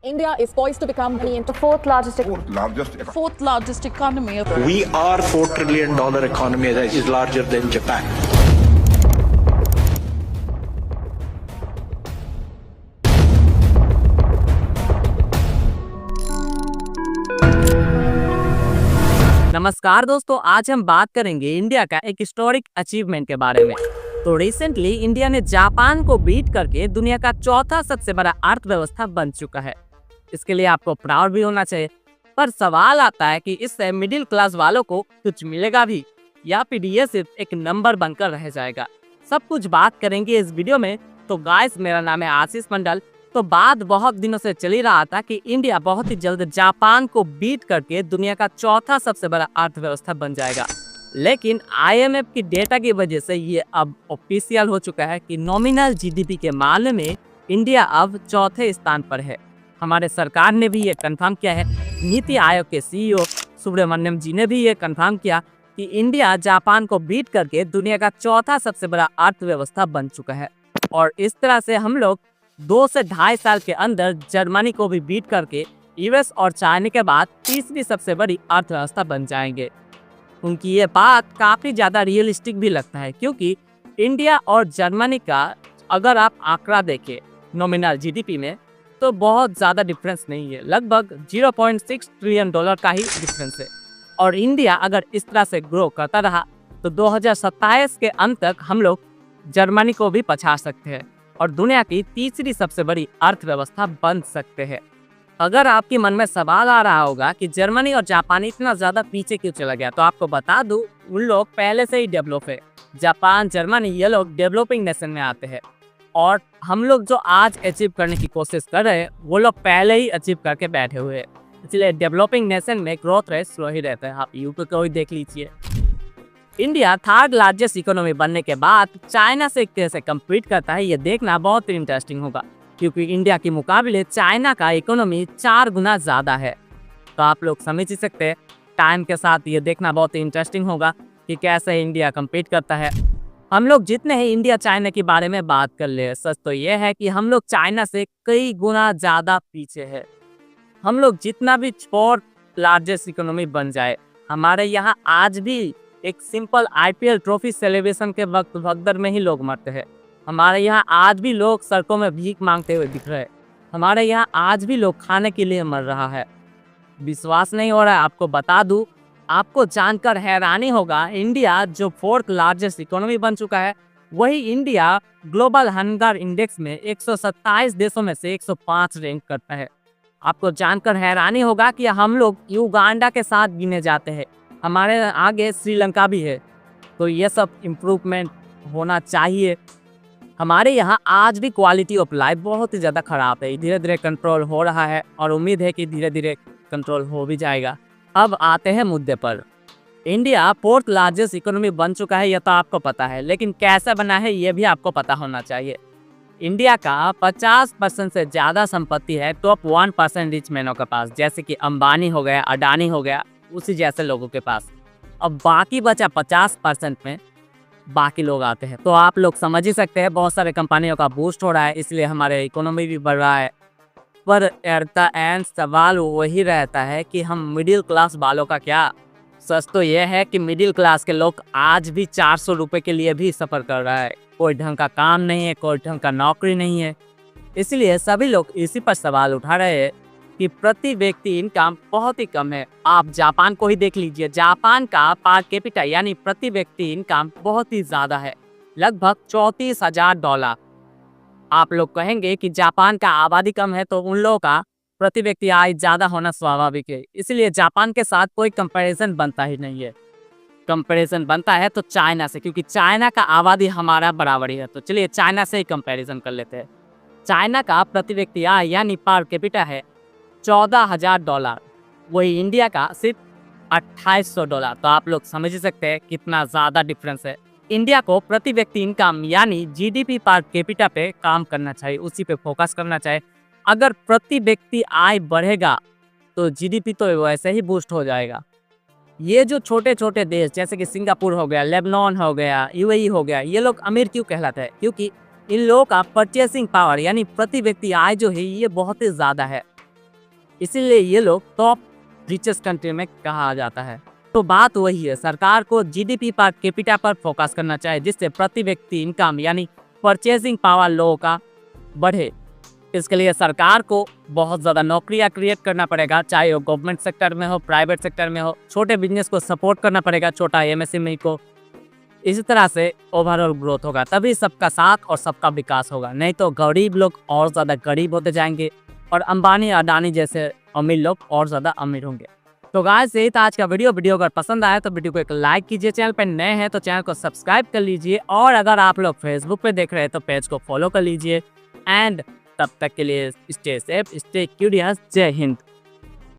India is poised to become the fourth largest economy. We are $4 trillion economy that is larger than Japan. नमस्कार दोस्तों, आज हम बात करेंगे इंडिया का एक हिस्टोरिक अचीवमेंट के बारे में। तो रिसेंटली इंडिया ने जापान को बीट करके दुनिया का चौथा सबसे बड़ा अर्थव्यवस्था बन चुका है। इसके लिए आपको प्राउड भी होना चाहिए, पर सवाल आता है कि इससे मिडिल क्लास वालों को कुछ मिलेगा भी या फिर ये सिर्फ एक नंबर बनकर रह जाएगा। सब कुछ बात करेंगे इस वीडियो में। तो गाइस, मेरा नाम है आशीष मंडल। तो बात बहुत दिनों से चल ही रहा था कि इंडिया बहुत ही जल्द जापान को बीट करके दुनिया का चौथा सबसे बड़ा अर्थव्यवस्था बन जाएगा, लेकिन IMF की डेटा की वजह से ये अब ऑफिशियल हो चुका है कि नॉमिनल GDP के मामले में इंडिया अब चौथे स्थान पर है। हमारे सरकार ने भी ये कंफर्म किया है। नीति आयोग के CEO सुब्रमण्यम जी ने भी ये कंफर्म किया कि इंडिया जापान को बीट करके दुनिया का चौथा सबसे बड़ा अर्थव्यवस्था बन चुका है, और इस तरह से हम लोग 2 से 2.5 साल के अंदर जर्मनी को भी बीट करके US और चाइना के बाद तीसरी सबसे बड़ी अर्थव्यवस्था बन जाएंगे। उनकी ये बात काफ़ी ज़्यादा रियलिस्टिक भी लगता है, क्योंकि इंडिया और जर्मनी का अगर आप आंकड़ा देखें नॉमिनल GDP में, तो बहुत ज़्यादा डिफरेंस नहीं है। लगभग $0.6 ट्रिलियन का ही डिफरेंस है। और इंडिया अगर इस तरह से ग्रो करता रहा तो 2027 के अंत तक हम लोग जर्मनी को भी पछा सकते हैं और दुनिया की तीसरी सबसे बड़ी अर्थव्यवस्था बन सकते हैं। अगर आपके मन में सवाल आ रहा होगा कि जर्मनी और जापान इतना ज़्यादा पीछे क्यों चला गया, तो आपको बता दूं, उन लोग पहले से ही डेवलप है। जापान, जर्मनी, ये लोग डेवलपिंग नेशन में आते हैं, और हम लोग जो आज अचीव करने की कोशिश कर रहे हैं वो लोग पहले ही अचीव करके बैठे हुए हैं। इसलिए डेवलपिंग नेशन में ग्रोथ रेट स्लो ही रहता है। आप यूपी को ही देख लीजिए। इंडिया थर्ड लार्जेस्ट इकोनॉमी बनने के बाद चाइना से कैसे कम्पीट करता है, ये देखना बहुत ही इंटरेस्टिंग होगा, क्योंकि इंडिया के मुकाबले चाइना का इकोनॉमी 4 गुना ज़्यादा है। तो आप लोग समझ ही सकते हैं, टाइम के साथ ये देखना बहुत ही इंटरेस्टिंग होगा कि कैसे इंडिया कम्पीट करता है। हम लोग जितने ही इंडिया चाइना के बारे में बात कर ले, सच तो ये है कि हम लोग चाइना से कई गुना ज़्यादा पीछे है। हम लोग जितना भी 4th लार्जेस्ट इकोनॉमी बन जाए, हमारे यहाँ आज भी एक सिंपल IPL ट्रॉफी सेलिब्रेशन के वक्त भगदड़ में ही लोग मरते हैं। हमारे यहाँ आज भी लोग सड़कों में भीख मांगते हुए दिख रहे हैं। हमारे यहाँ आज भी लोग खाने के लिए मर रहा है। विश्वास नहीं हो रहा है आपको बता दूं, आपको जानकर हैरानी होगा, इंडिया जो 4th लार्जेस्ट इकोनॉमी बन चुका है, वही इंडिया ग्लोबल हंगर इंडेक्स में 127 देशों में से 105 रैंक करता है। आपको जानकर हैरानी होगा कि हम लोग युगांडा के साथ गिने जाते हैं। हमारे आगे श्रीलंका भी है। तो ये सब इम्प्रूवमेंट होना चाहिए। हमारे यहाँ आज भी क्वालिटी ऑफ लाइफ बहुत ही ज़्यादा ख़राब है। धीरे धीरे कंट्रोल हो रहा है और उम्मीद है कि धीरे धीरे कंट्रोल हो भी जाएगा। अब आते हैं मुद्दे पर। इंडिया 4th लार्जेस्ट इकोनॉमी बन चुका है, यह तो आपको पता है, लेकिन कैसे बना है ये भी आपको पता होना चाहिए। इंडिया का 50% से ज़्यादा संपत्ति है टॉप 1% रिच मैनों के पास, जैसे कि अंबानी हो गया, अडानी हो गया, उसी जैसे लोगों के पास। अब बाकी बचा 50% में बाकी लोग आते हैं। तो आप लोग समझ ही सकते हैं, बहुत सारे कंपनियों का बूस्ट हो रहा है, इसलिए हमारे इकोनॉमी भी बढ़ रहा है। पर एट द एंड सवाल वही रहता है कि हम मिडिल क्लास वालों का क्या। सच तो यह है कि मिडिल क्लास के लोग आज भी 400 रुपये के लिए भी सफ़र कर रहा है। कोई ढंग का काम नहीं है, कोई ढंग का नौकरी नहीं है। इसलिए सभी लोग इसी पर सवाल उठा रहे हैं कि प्रति व्यक्ति इनकम बहुत ही कम है। आप जापान को ही देख लीजिए। जापान का पर कैपिटा यानी प्रति व्यक्ति इनकम बहुत ही ज़्यादा है, लगभग $34,000। आप लोग कहेंगे कि जापान का आबादी कम है, तो उन लोगों का प्रति व्यक्ति आय ज़्यादा होना स्वाभाविक है। इसलिए जापान के साथ कोई कंपैरिजन बनता ही नहीं है। कंपैरिजन बनता है तो चाइना से, क्योंकि चाइना का आबादी हमारा बराबर ही है। तो चलिए चाइना से ही कंपैरिजन कर लेते हैं। चाइना का प्रति व्यक्ति आय यानी पर कैपिटा है $14,000, वही इंडिया का सिर्फ $2,800। तो आप लोग समझ ही सकते हैं कितना ज़्यादा डिफरेंस है। इंडिया को प्रति व्यक्ति इनकम यानी GDP पर कैपिटा पे काम करना चाहिए, उसी पे फोकस करना चाहिए। अगर प्रति व्यक्ति आय बढ़ेगा तो GDP तो वैसे ही बूस्ट हो जाएगा। ये जो छोटे छोटे देश जैसे कि सिंगापुर हो गया, लेबनान हो गया, UAE हो गया, ये लोग अमीर क्यों कहलाते हैं? क्योंकि इन लोगों का परचेसिंग पावर यानी प्रति व्यक्ति आय जो है ये बहुत ही ज़्यादा है। इसीलिए ये लोग टॉप रिचेस्ट कंट्री में कहा जाता है। तो बात वही है, सरकार को जीडीपी पर कैपिटा पर फोकस करना चाहिए, जिससे प्रति व्यक्ति इनकम यानी परचेजिंग पावर लोगों का बढ़े। इसके लिए सरकार को बहुत ज़्यादा नौकरियां क्रिएट करना पड़ेगा, चाहे वो गवर्नमेंट सेक्टर में हो, प्राइवेट सेक्टर में हो। छोटे बिजनेस को सपोर्ट करना पड़ेगा, छोटा एमएसएमई को। इसी तरह से ओवरऑल ग्रोथ होगा, तभी सबका साथ और सबका विकास होगा। नहीं तो गरीब लोग और ज़्यादा गरीब होते जाएंगे और अंबानी अडानी जैसे अमीर लोग और ज़्यादा अमीर होंगे। तो गाइस यही था आज का वीडियो अगर पसंद आया तो वीडियो को एक लाइक कीजिए, चैनल पर नए हैं तो चैनल को सब्सक्राइब कर लीजिए, और अगर आप लोग फेसबुक पे देख रहे हैं तो पेज को फॉलो कर लीजिए। एंड तब तक के लिए स्टे सेफ, स्टे क्यूरियस। जय हिंद।